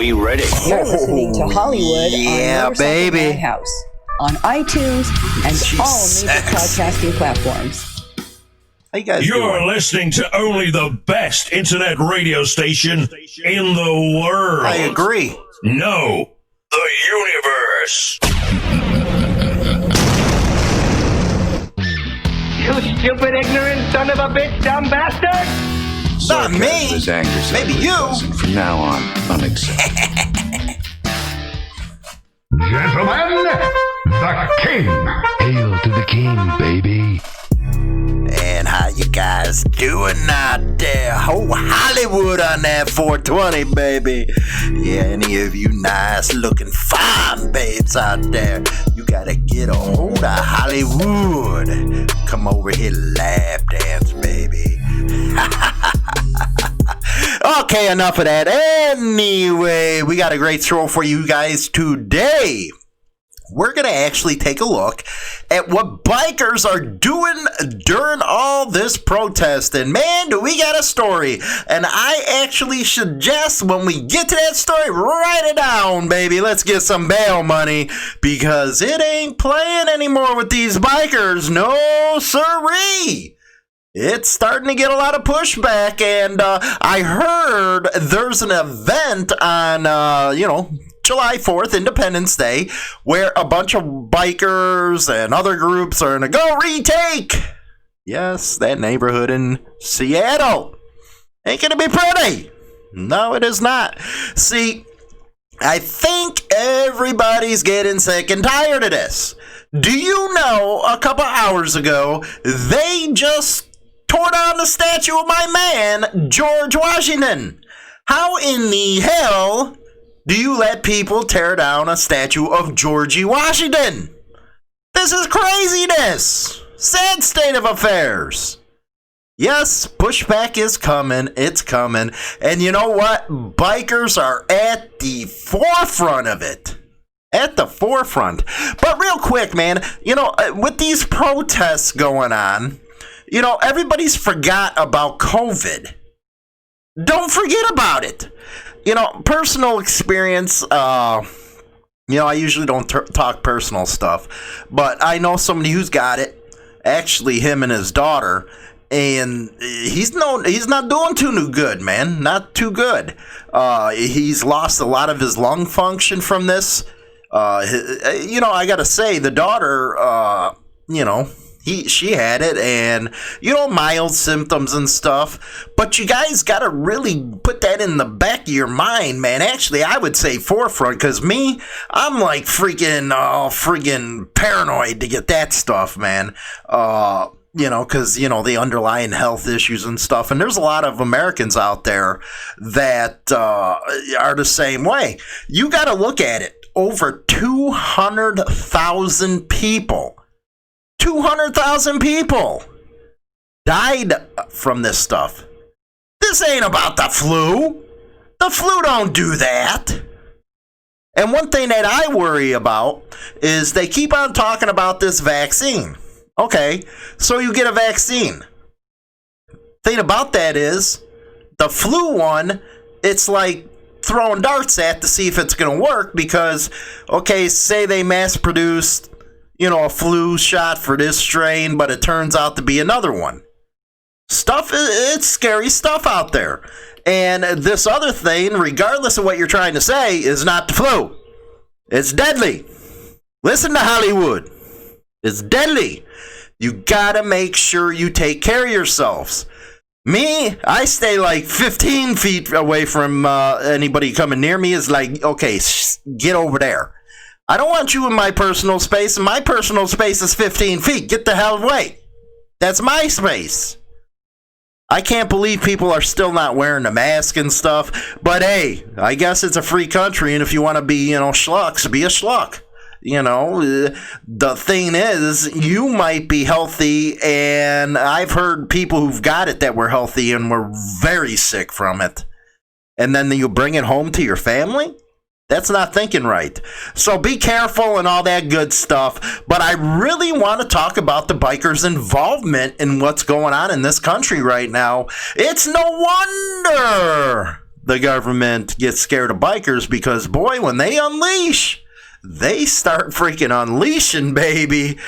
we ready? You're listening to Hollywood on Motorcycle baby. Madhouse on iTunes and all major podcasting platforms. How you guys You're doing? listening to only the best internet radio station in the world. I agree. No, the universe. You stupid, ignorant son of a bitch, dumb bastard! Not me. His anger Maybe you. and from now on, unacceptable. Gentlemen, the king. Hail to the king, baby. And how you guys doing out there? Oh, Hollywood on that 420, baby. Yeah, any of you nice looking fine babes out there, you gotta get a hold of Hollywood. Come over here, lap dance, baby. Okay, enough of that. Anyway, we got a great show for you guys today. We're going to actually take a look at what bikers are doing during all this protest. And man, do we got a story. And I actually suggest when we get to that story, write it down, baby. Let's get some bail money because it ain't playing anymore with these bikers. No siree. It's starting to get a lot of pushback. And I heard there's an event on, July 4th, Independence Day, where a bunch of bikers and other groups are going to go retake. Yes, that neighborhood in Seattle. Ain't going to be pretty. No, it is not. See, I think everybody's getting sick and tired of this. Do you know, a couple hours ago, they just tore down the statue of my man, George Washington. How in the hell do you let people tear down a statue of Georgie Washington? This is craziness. Sad state of affairs. Yes, pushback is coming. It's coming. And you know what? Bikers are at the forefront of it. At the forefront. But real quick, man, with these protests going on, everybody's forgot about COVID. Don't forget about it. Personal experience, I usually don't talk personal stuff, but I know somebody who's got it, actually him and his daughter, and he's not doing too good, man, not too good. He's lost a lot of his lung function from this. I gotta say, the daughter, she had it, and mild symptoms and stuff, but you guys gotta really put that in the back of your mind, man. Actually, I would say forefront, because I'm like freaking paranoid to get that stuff, man. Because the underlying health issues and stuff, and there's a lot of Americans out there that are the same way. You gotta look at it. Over 200,000 people. 200,000 people died from this stuff. This ain't about the flu. The flu don't do that. And one thing that I worry about is they keep on talking about this vaccine. Okay, so you get a vaccine. Thing about that is, the flu one, it's like throwing darts at to see if it's going to work because, okay, say they mass produced a flu shot for this strain, but it turns out to be another one. It's scary stuff out there. And this other thing, regardless of what you're trying to say, is not the flu. It's deadly. Listen to Hollywood. It's deadly. You gotta make sure you take care of yourselves. Me, I stay like 15 feet away from anybody coming near me. Is like, okay, get over there. I don't want you in my personal space, and my personal space is 15 feet. Get the hell away. That's my space. I can't believe people are still not wearing a mask and stuff. But hey, I guess it's a free country, and if you want to be, schlucks, be a schluck. The thing is, you might be healthy, and I've heard people who've got it that were healthy and were very sick from it. And then you bring it home to your family? That's not thinking right. So be careful and all that good stuff. But I really want to talk about the bikers' involvement in what's going on in this country right now. It's no wonder the government gets scared of bikers because, boy, when they unleash, they start freaking unleashing, baby.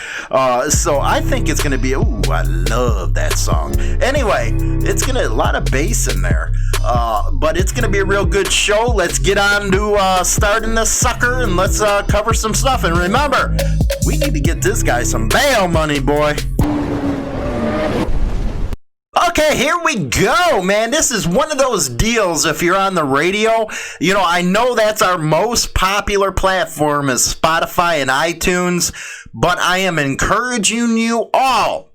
So I think it's going to be, ooh, I love that song. Anyway, it's going to, a lot of bass in there. But it's going to be a real good show. Let's get on to starting this sucker and let's cover some stuff. And remember, we need to get this guy some bail money, boy. Okay, here we go, man. This is one of those deals if you're on the radio. You know, I know that's our most popular platform is Spotify and iTunes, but I am encouraging you all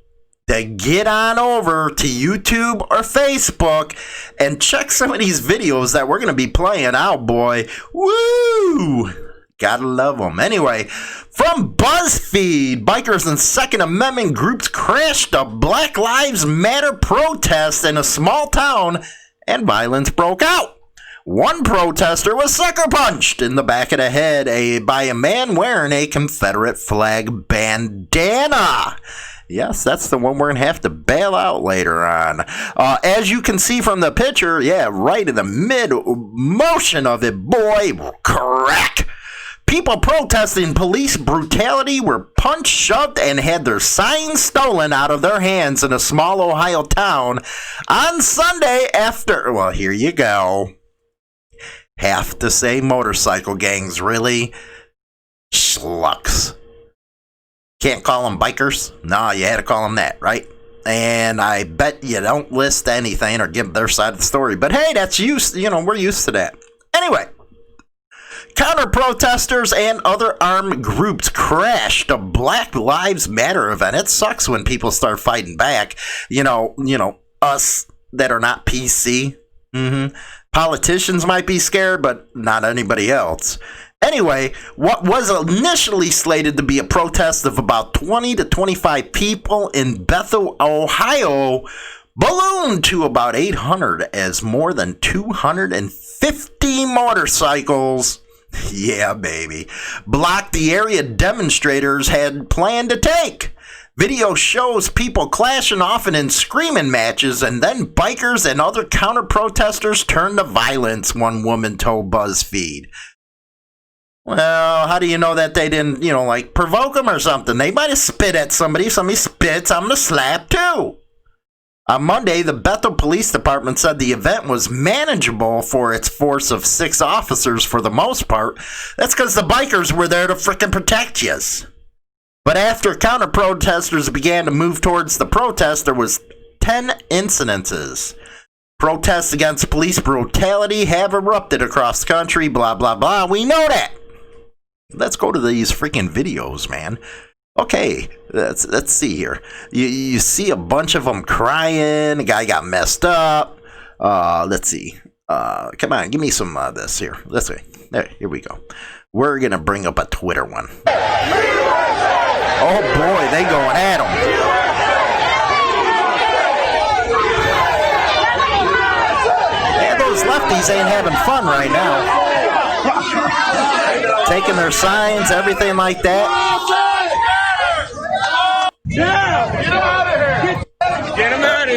to get on over to YouTube or Facebook and check some of these videos that we're going to be playing out, boy. Woo! Gotta love them. Anyway, from BuzzFeed, bikers and Second Amendment groups crashed a Black Lives Matter protest in a small town and violence broke out. One protester was sucker punched in the back of the head by a man wearing a Confederate flag bandana. Yes, that's the one we're going to have to bail out later on. As you can see from the picture, yeah, right in the mid-motion of it, boy, crack. People protesting police brutality were punched, shoved, and had their signs stolen out of their hands in a small Ohio town on Sunday after, well, here you go. Have to say motorcycle gangs, really? Schlucks. Can't call them bikers? No, you had to call them that, right? And I bet you don't list anything or give their side of the story. But hey, that's used, we're used to that. Anyway. Counter-protesters and other armed groups crashed a Black Lives Matter event. It sucks when people start fighting back. Us that are not PC. Politicians might be scared, but not anybody else. Anyway, what was initially slated to be a protest of about 20 to 25 people in Bethel, Ohio, ballooned to about 800 as more than 250 motorcycles, yeah, baby, blocked the area demonstrators had planned to take. Video shows people clashing often in screaming matches, and then bikers and other counter-protesters turned to violence, one woman told BuzzFeed. Well, how do you know that they didn't, provoke them or something? They might have spit at somebody. If somebody spits, I'm going to slap too. On Monday, the Bethel Police Department said the event was manageable for its force of 6 officers for the most part. That's because the bikers were there to frickin' protect yous. But after counter-protesters began to move towards the protest, there was 10 incidences. Protests against police brutality have erupted across the country, blah, blah, blah. We know that. Let's go to these freaking videos, man. Okay, let's see here. You see a bunch of them crying. The guy got messed up. Let's see. Come on, give me some of this here. Let's see. There, here we go. We're going to bring up a Twitter one. Oh, boy, they going at him. Yeah, those lefties ain't having fun right now. Taking their signs, everything like that. Yeah! Get him out of here! Get him out of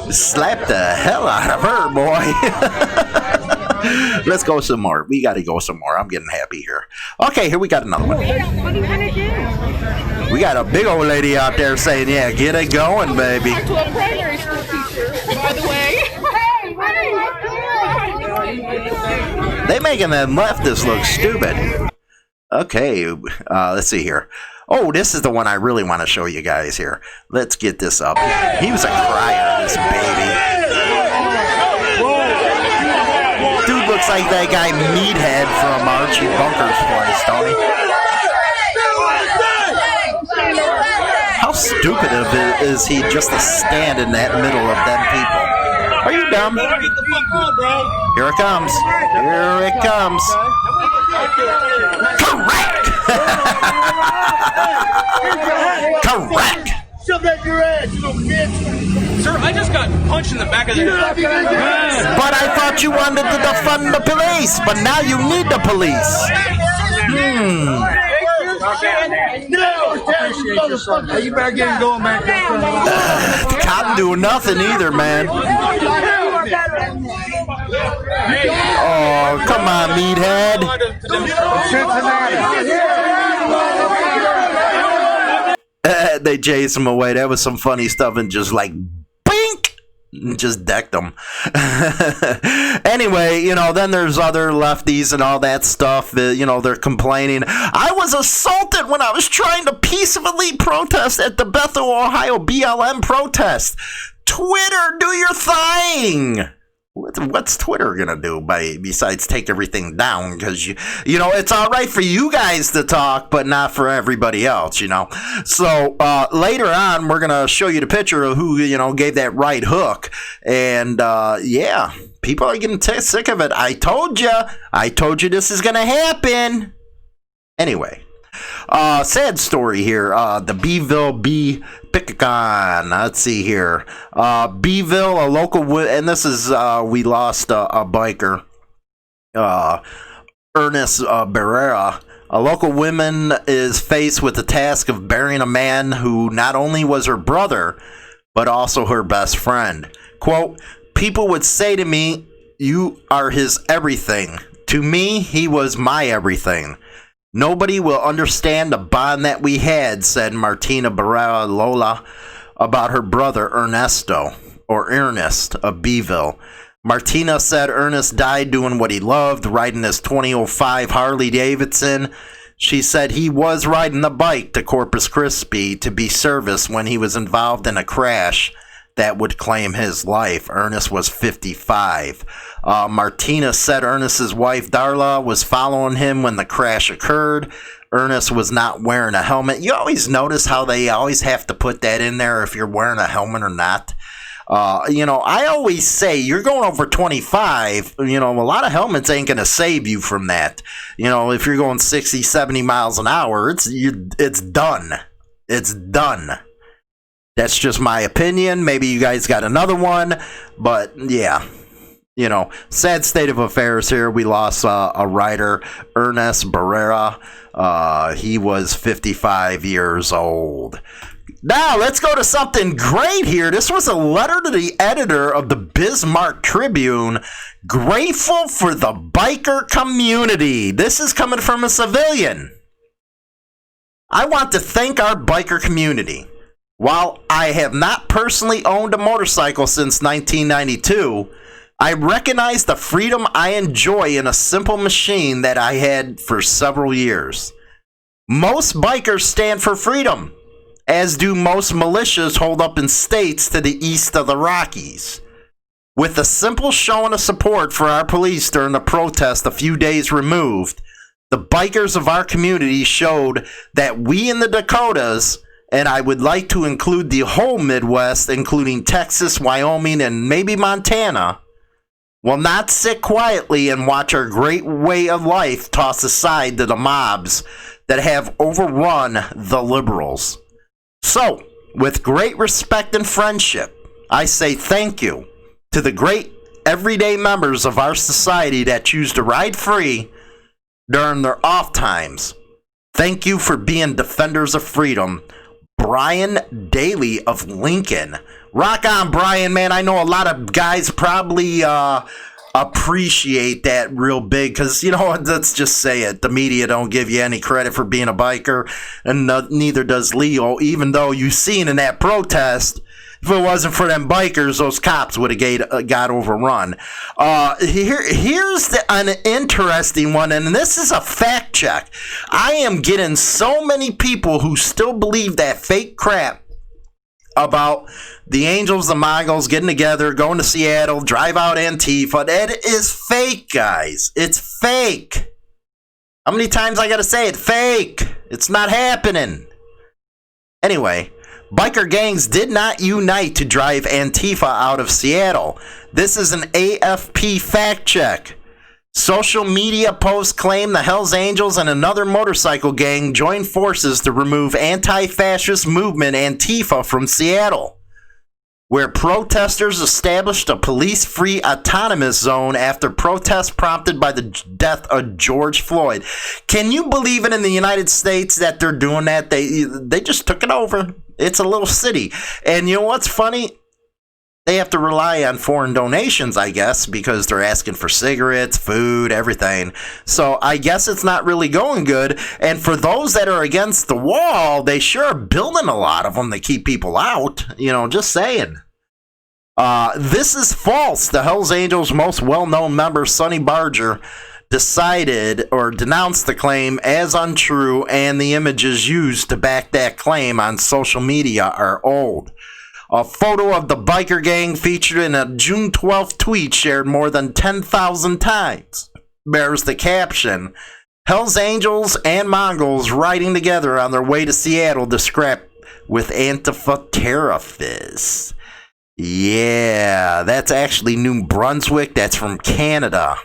here! Slap the hell out of her, boy. Let's go some more. We got to go some more. I'm getting happy here. Okay, here we got another one. What are you going to do? We got a big old lady out there saying, yeah, get it going, baby. To a primary school teacher, by the way. Hey, what are you doing? They making them leftists look stupid. Okay, let's see here. Oh, this is the one I really want to show you guys here. Let's get this up. He was a crier, this baby. Dude looks like that guy Meathead from Archie Bunker's place, Tony. How stupid is he just to stand in that middle of them people? Are you dumb? Here it comes. Here it comes. Correct! Correct! Shove that your ass, you little bitch! Sir, I just got punched in the back of the head. But I thought you wanted to defund the police, but now you need the police. No! You better get him going back there. The cotton doing nothing either, man. Oh, come on, meathead. They chased him away. That was some funny stuff, and just like, bink, just decked them. Anyway, then there's other lefties and all that stuff. They're complaining. I was assaulted when I was trying to peacefully protest at the Bethel, Ohio BLM protest. Twitter, do your thing. What's Twitter gonna do besides take everything down? Because it's all right for you guys to talk, but not for everybody else. So later on, we're gonna show you the picture of who gave that right hook, and people are getting sick of it. I told you this is gonna happen. Anyway. Sad story here. The Beeville Bee Picacon. Let's see here. Beeville, a local, and this is, we lost a biker, Ernest Barrera. A local woman is faced with the task of burying a man who not only was her brother, but also her best friend. Quote, people would say to me, you are his everything. To me, he was my everything. Nobody will understand the bond that we had, said Martina Barrera Lola about her brother Ernest of Beeville. Martina said Ernest died doing what he loved, riding his 2005 Harley Davidson. She said he was riding the bike to Corpus Christi to be serviced when he was involved in a crash that would claim his life. Ernest was 55. Martina said Ernest's wife Darla was following him when the crash occurred. Ernest was not wearing a helmet. You always notice how they always have to put that in there if you're wearing a helmet or not. I always say you're going over 25, a lot of helmets ain't going to save you from that. If you're going 60, 70 miles an hour, it's done. It's done. That's just my opinion. Maybe you guys got another one, but yeah. Sad state of affairs here. We lost a rider, Ernest Barrera. He was 55 years old. Now, let's go to something great here. This was a letter to the editor of the Bismarck Tribune, grateful for the biker community. This is coming from a civilian. I want to thank our biker community. While I have not personally owned a motorcycle since 1992, I recognize the freedom I enjoy in a simple machine that I had for several years. Most bikers stand for freedom, as do most militias holed up in states to the east of the Rockies. With a simple showing of support for our police during the protest a few days removed, the bikers of our community showed that we in the Dakotas, and I would like to include the whole Midwest, including Texas, Wyoming, and maybe Montana, will not sit quietly and watch our great way of life tossed aside to the mobs that have overrun the liberals. So, with great respect and friendship, I say thank you to the great everyday members of our society that choose to ride free during their off times. Thank you for being defenders of freedom. Brian Daly of Lincoln. Rock on, Brian, man. I know a lot of guys probably appreciate that real big because, let's just say it. The media don't give you any credit for being a biker, and neither does Leo, even though you seen in that protest, if it wasn't for them bikers, those cops would have got overrun. Here's an interesting one, and this is a fact check. I am getting so many people who still believe that fake crap about the Angels, the Mongols getting together, going to Seattle, drive out Antifa. That is fake, guys. It's fake. How many times I gotta say it? Fake. It's not happening. Anyway, biker gangs did not unite to drive Antifa out of Seattle. This is an AFP fact check. Social media posts claim the Hells Angels and another motorcycle gang joined forces to remove anti-fascist movement Antifa from Seattle, where protesters established a police-free autonomous zone after protests prompted by the death of George Floyd. Can you believe it in the United States that they're doing that? They just took it over. It's a little city. And you know what's funny? They have to rely on foreign donations, I guess, because they're asking for cigarettes, food, everything. So I guess it's not really going good. And for those that are against the wall, they sure are building a lot of them to keep people out. You know, just saying. This is false. The Hells Angels' most well-known member, Sonny Barger, decided or denounced the claim as untrue, and the images used to back that claim on social media are old. A photo of the biker gang featured in a June 12th tweet shared more than 10,000 times bears the caption, Hells Angels and Mongols riding together on their way to Seattle to scrap with Antifa terrorists. Yeah, that's actually New Brunswick. That's from Canada.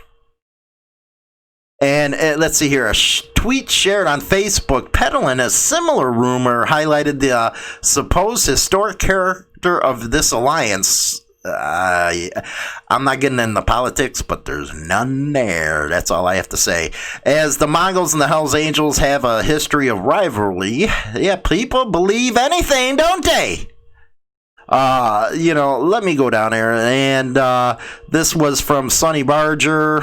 And let's see here, a tweet shared on Facebook peddling a similar rumor highlighted the supposed historic character of this alliance. I'm not getting into politics, but there's none there. That's all I have to say. As the Mongols and the Hells Angels have a history of rivalry, yeah, people believe anything, don't they? Let me go down there. And this was from Sonny Barger.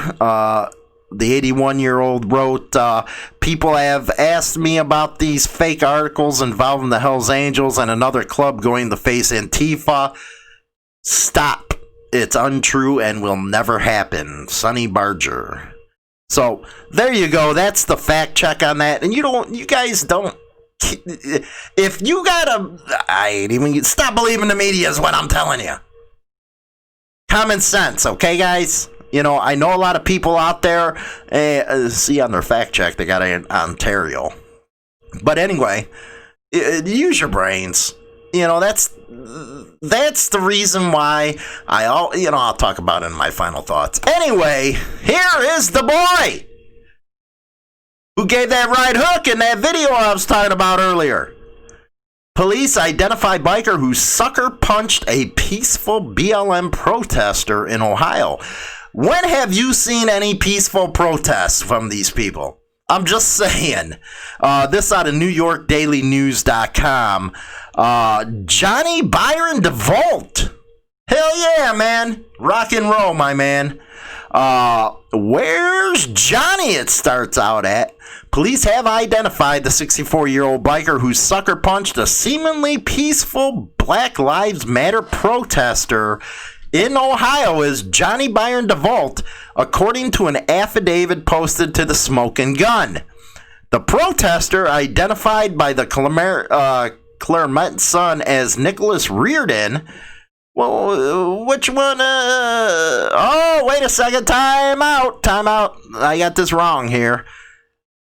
The 81-year-old wrote, people have asked me about these fake articles involving the Hells Angels and another club going to face Antifa. Stop. It's untrue and will never happen. Sonny Barger. So, there you go. That's the fact check on that. And you guys don't, if you I ain't even, stop believing the media is what I'm telling you. Common sense, okay, guys? You know, I know a lot of people out there, see on their fact check, they got it in Ontario. But anyway, use your brains. You know, that's the reason why I'll talk about it in my final thoughts. Anyway, here is the boy who gave that right hook in that video I was talking about earlier. Police identify biker who sucker punched a peaceful BLM protester in Ohio. When have you seen any peaceful protests from these people? I'm just saying. This out of NewYorkDailyNews.com. Johnny Byron DeVault. Hell yeah, man. Rock and roll, my man. Where's Johnny? It starts out at. Police have identified the 64-year-old biker who sucker punched a seemingly peaceful Black Lives Matter protester in Ohio as Johnny Byron DeVault, according to an affidavit posted to the Smoking Gun. The protester, identified by the Claremont Sun as Nicholas Reardon, well, which one? Oh, wait a second. Time out. I got this wrong here.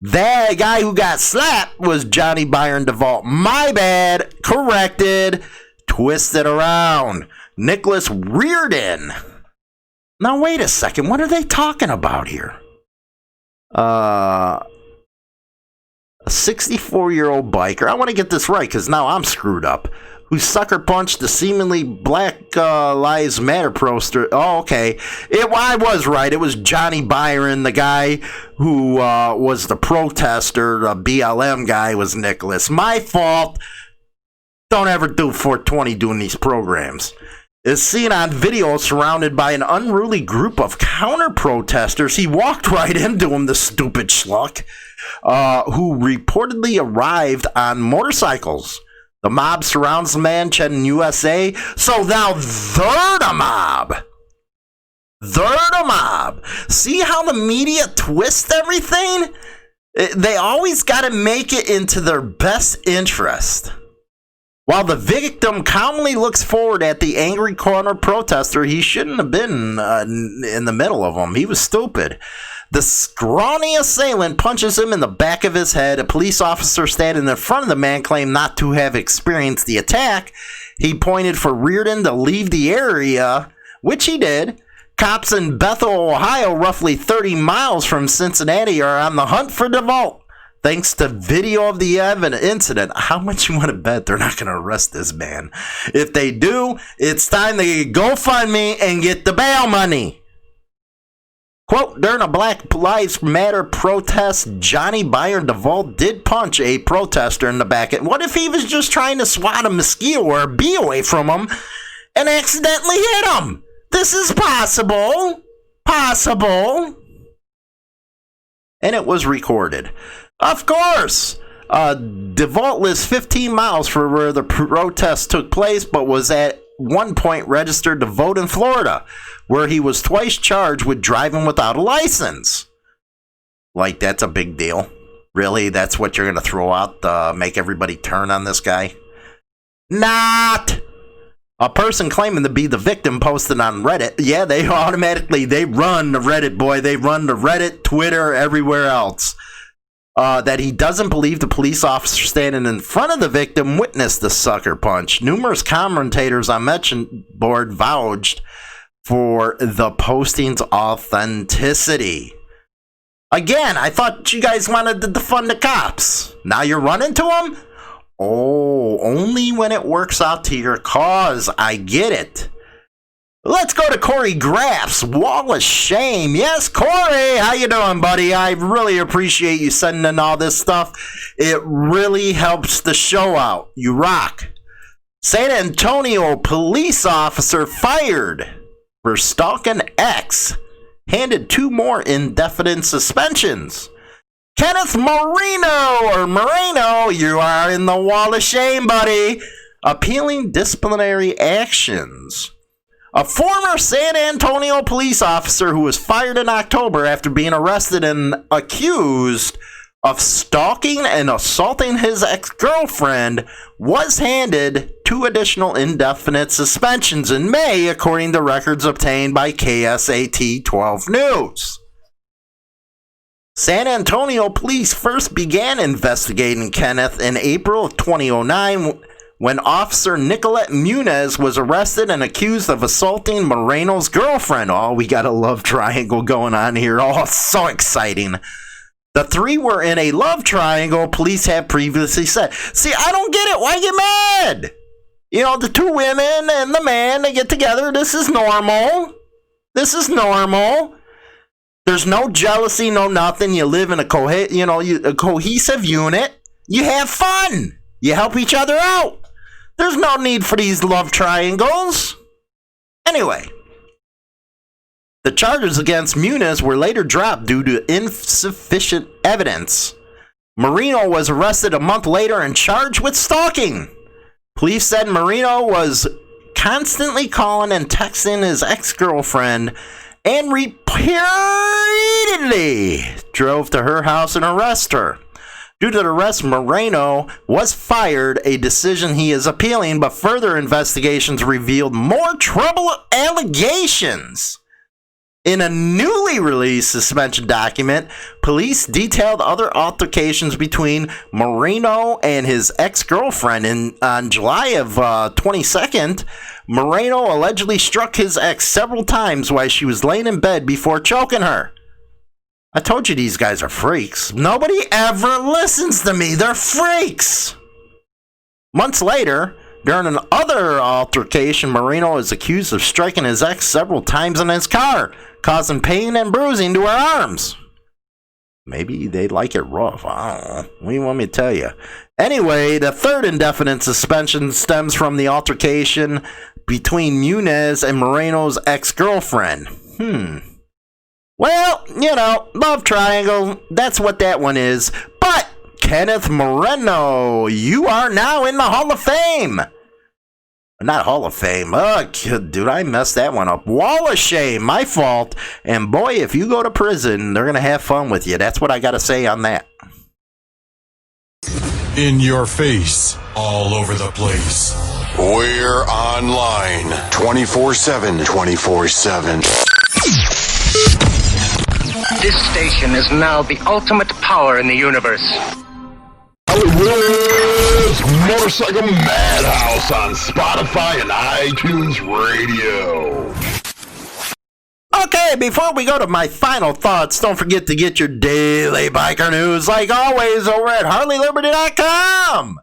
That guy who got slapped was Johnny Byron DeVault. My bad. Corrected. Twisted around. Nicholas Reardon. Now, wait a second. What are they talking about here? A 64-year-old biker. I want to get this right because now I'm screwed up. Who sucker punched the seemingly Black Lives Matter protester. Oh, okay. I was right. It was Johnny Byron, the guy who was the protester. The BLM guy was Nicholas. My fault. Don't ever do 420 doing these programs. Is seen on video surrounded by an unruly group of counter-protesters. He walked right into him, the stupid schluck, who reportedly arrived on motorcycles. The mob surrounds the man, Chen, USA. So now they're the mob. See how the media twists everything? They always got to make it into their best interest. While the victim calmly looks forward at the angry corner protester, he shouldn't have been in the middle of them. He was stupid. The scrawny assailant punches him in the back of his head. A police officer standing in front of the man claimed not to have experienced the attack. He pointed for Reardon to leave the area, which he did. Cops in Bethel, Ohio, roughly 30 miles from Cincinnati, are on the hunt for DeVault. Thanks to video of the incident. How much you want to bet they're not going to arrest this man? If they do, it's time to go fund me and get the bail money. Quote, during a Black Lives Matter protest, Johnny Byron Duvall did punch a protester in the back. What if he was just trying to swat a mosquito or a bee away from him and accidentally hit him? This is possible. Possible. And it was recorded. Of course. Duvall lives 15 miles from where the protest took place, but was at one point registered to vote in Florida, where he was twice charged with driving without a license. Like, that's a big deal. Really? That's what you're going to throw out, make everybody turn on this guy? Not! A person claiming to be the victim posted on Reddit. Yeah, they run the Reddit, boy. They run the Reddit, Twitter, everywhere else. That he doesn't believe the police officer standing in front of the victim witnessed the sucker punch. Numerous commentators on mention board vouched for the posting's authenticity. Again, I thought you guys wanted to defund the cops. Now you're running to them? Oh, only when it works out to your cause. I get it. Let's go to Corey Graff's Wall of Shame. Yes, Corey, how you doing, buddy? I really appreciate you sending in all this stuff. It really helps the show out. You rock. San Antonio police officer fired for stalking ex. Handed 2 more indefinite suspensions. Kenneth Moreno, you are in the Wall of Shame, buddy. Appealing disciplinary actions. A former San Antonio police officer who was fired in October after being arrested and accused of stalking and assaulting his ex-girlfriend was handed 2 additional indefinite suspensions in May, according to records obtained by KSAT 12 News. San Antonio police first began investigating Kenneth in April of 2009 when Officer Nicolette Muniz was arrested and accused of assaulting Moreno's girlfriend. Oh, we got a love triangle going on here. Oh, so exciting. The 3 were in a love triangle, police had previously said. See, I don't get it. Why get mad? You know, the 2 women and the man, they get together. This is normal. This is normal. There's no jealousy, no nothing. You live in a cohesive unit. You have fun. You help each other out. There's no need for these love triangles. Anyway, the charges against Muniz were later dropped due to insufficient evidence. Moreno was arrested a month later and charged with stalking. Police said Moreno was constantly calling and texting his ex-girlfriend and repeatedly drove to her house and arrested her. Due to the arrest, Moreno was fired, a decision he is appealing, but further investigations revealed more trouble allegations. In a newly released suspension document, police detailed other altercations between Moreno and his ex-girlfriend. On July of 22nd, Moreno allegedly struck his ex several times while she was laying in bed before choking her. I told you these guys are freaks. Nobody ever listens to me. They're freaks. Months later, during another altercation, Moreno is accused of striking his ex several times in his car, causing pain and bruising to her arms. Maybe they like it rough. I don't know. What do you want me to tell you? Anyway, the 3rd indefinite suspension stems from the altercation between Muniz and Moreno's ex-girlfriend. Well, you know, love triangle, that's what that one is. But, Kenneth Moreno, you are now in the Hall of Fame. Not Hall of Fame. Dude, I messed that one up. Wall of Shame, my fault. And boy, if you go to prison, they're going to have fun with you. That's what I got to say on that. In your face, all over the place. We're online 24/7. 24/7. This station is now the ultimate power in the universe. Hollywood's Motorcycle Madhouse on Spotify and iTunes Radio. Okay, before we go to my final thoughts, don't forget to get your daily biker news, like always, over at HarleyLiberty.com.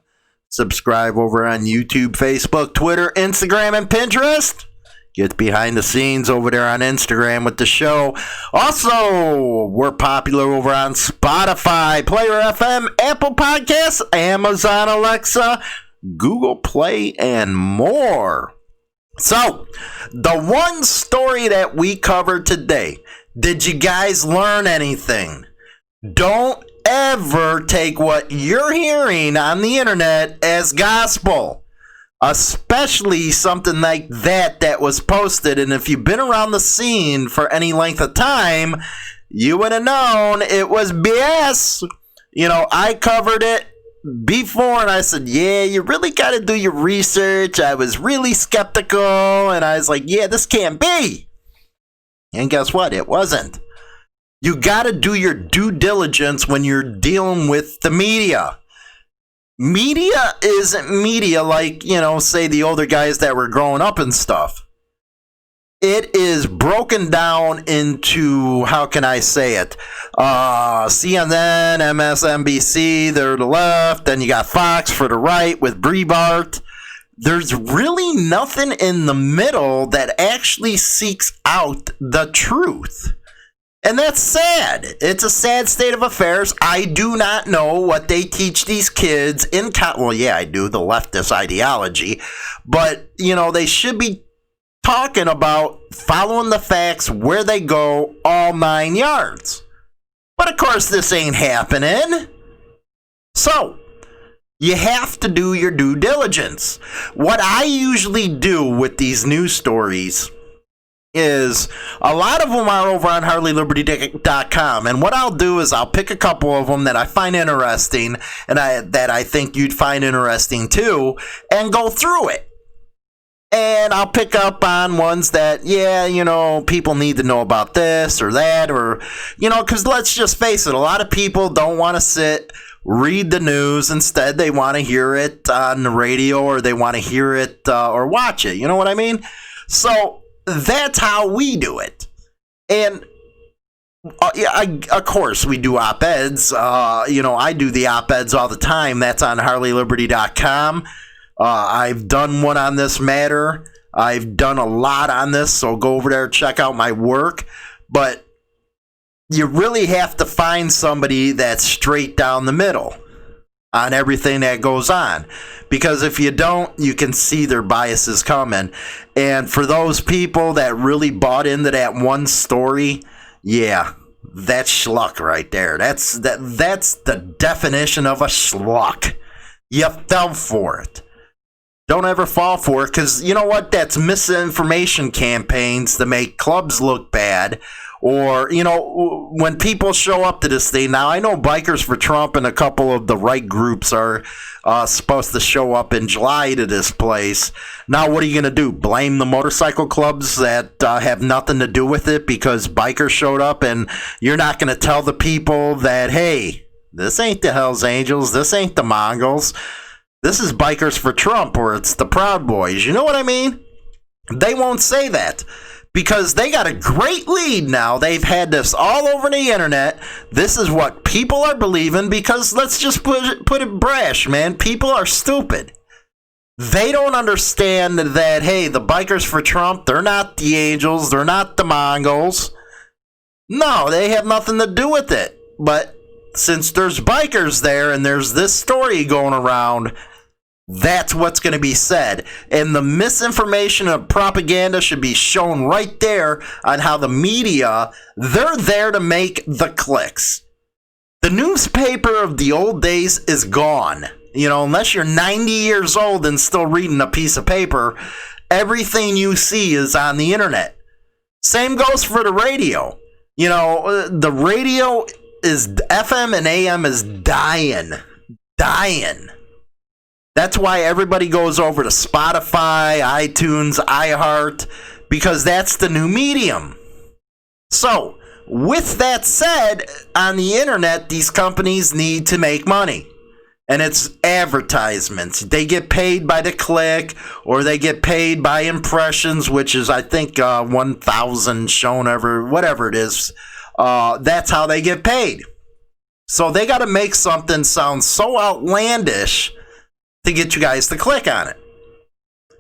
Subscribe over on YouTube, Facebook, Twitter, Instagram, and Pinterest. Get behind the scenes over there on Instagram with the show. Also, we're popular over on Spotify, Player FM, Apple Podcasts, Amazon Alexa, Google Play, and more. So, the one story that we covered today, did you guys learn anything? Don't ever take what you're hearing on the internet as gospel. Especially something like that was posted. And if you've been around the scene for any length of time, you would have known it was BS. You know, I covered it before and I said, yeah, you really got to do your research. I was really skeptical and I was like, yeah, this can't be. And guess what? It wasn't. You got to do your due diligence when you're dealing with the media. Media isn't media like, you know, say the older guys that were growing up and stuff. It is broken down into, how can I say it? CNN, MSNBC, they're the left. Then you got Fox for the right with Breitbart. There's really nothing in the middle that actually seeks out the truth. And that's sad. It's a sad state of affairs. I do not know what they teach these kids in well, yeah, I do, the leftist ideology. But, you know, they should be talking about following the facts, where they go, all 9 yards. But, of course, this ain't happening. So, you have to do your due diligence. What I usually do with these news stories is a lot of them are over on HarleyLiberty.com, and what I'll do is I'll pick a couple of them that I find interesting and that I think you'd find interesting too, and go through it. And I'll pick up on ones that, yeah, you know, people need to know about this or that, or, you know, because let's just face it, a lot of people don't want to read the news. Instead, they want to hear it on the radio, or they want to hear it or watch it. You know what I mean? So that's how we do it. And of course, we do op-eds. You know, I do the op-eds all the time. That's on HarleyLiberty.com. I've done one on this matter. I've done a lot on this, so go over there, check out my work. But you really have to find somebody that's straight down the middle on everything that goes on. Because if you don't, you can see their biases coming. And for those people that really bought into that one story, yeah, that's schluck right there. That's the definition of a schluck. You fell for it. Don't ever fall for it, because you know what? That's misinformation campaigns to make clubs look bad. Or, you know, when people show up to this thing, now I know Bikers for Trump and a couple of the right groups are supposed to show up in July to this place. Now, what are you going to do? Blame the motorcycle clubs that have nothing to do with it because bikers showed up, and you're not going to tell the people that, hey, this ain't the Hells Angels, this ain't the Mongols, this is Bikers for Trump, or it's the Proud Boys. You know what I mean? They won't say that, because they got a great lead now. They've had this all over the internet. This is what people are believing, because let's just put it brash, man. People are stupid. They don't understand that, hey, the Bikers for Trump, they're not the Angels, they're not the Mongols. No, they have nothing to do with it. But since there's bikers there and there's this story going around, that's what's going to be said. And the misinformation and propaganda should be shown right there on how the media, they're there to make the clicks. The newspaper of the old days is gone. You know, unless you're 90 years old and still reading a piece of paper, everything you see is on the internet. Same goes for the radio. You know, the radio is, FM and AM is dying. That's why everybody goes over to Spotify, iTunes, iHeart, because that's the new medium. So, with that said, on the internet, these companies need to make money. And it's advertisements. They get paid by the click, or they get paid by impressions, which is, I think, 1,000 shown ever, whatever it is. That's how they get paid. So they got to make something sound so outlandish to get you guys to click on it.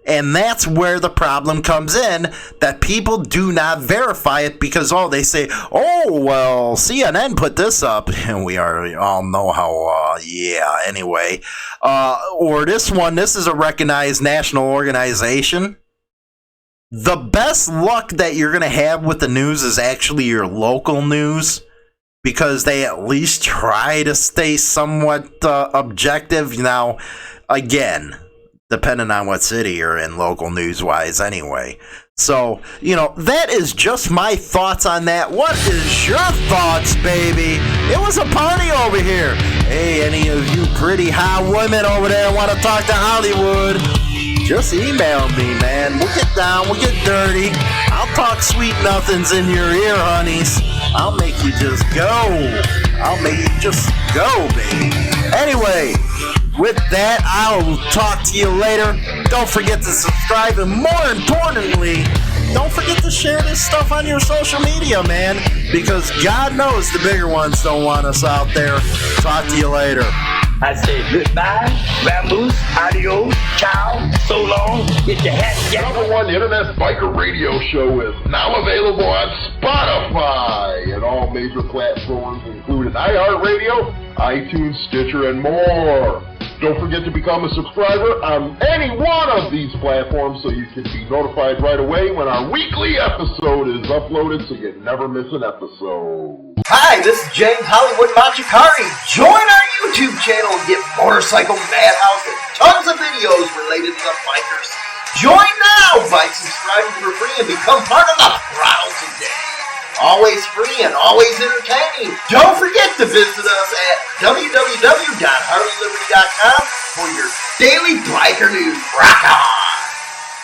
And that's where the problem comes in, that people do not verify it because, they say, oh, well, CNN put this up. And we all know how, anyway. Or this is a recognized national organization. The best luck that you're going to have with the news is actually your local news, because they at least try to stay somewhat objective. Now, again, depending on what city you're in, local news-wise anyway. So, that is just my thoughts on that. What is your thoughts, baby? It was a party over here. Hey, any of you pretty hot women over there want to talk to Hollywood? Just email me, man. We'll get down, we'll get dirty. I'll talk sweet nothings in your ear, honeys. I'll make you just go. I'll make you just go, baby. Anyway, with that, I'll talk to you later. Don't forget to subscribe, and more importantly, don't forget to share this stuff on your social media, man, because God knows the bigger ones don't want us out there. Talk to you later. I say goodbye, vamoose, adios, ciao, so long, get your hat together. Number one internet biker radio show is now available on Spotify and all major platforms, including iHeartRadio, iTunes, Stitcher, and more. Don't forget to become a subscriber on any one of these platforms so you can be notified right away when our weekly episode is uploaded so you never miss an episode. Hi, this is James Hollywood Machikari. Join our YouTube channel and get Motorcycle Madhouse and tons of videos related to the bikers. Join now by subscribing for free and become part of the Throttle today. Always free and always entertaining. Don't forget to visit us at www.harleyliberty.com for your daily biker news. Rock on!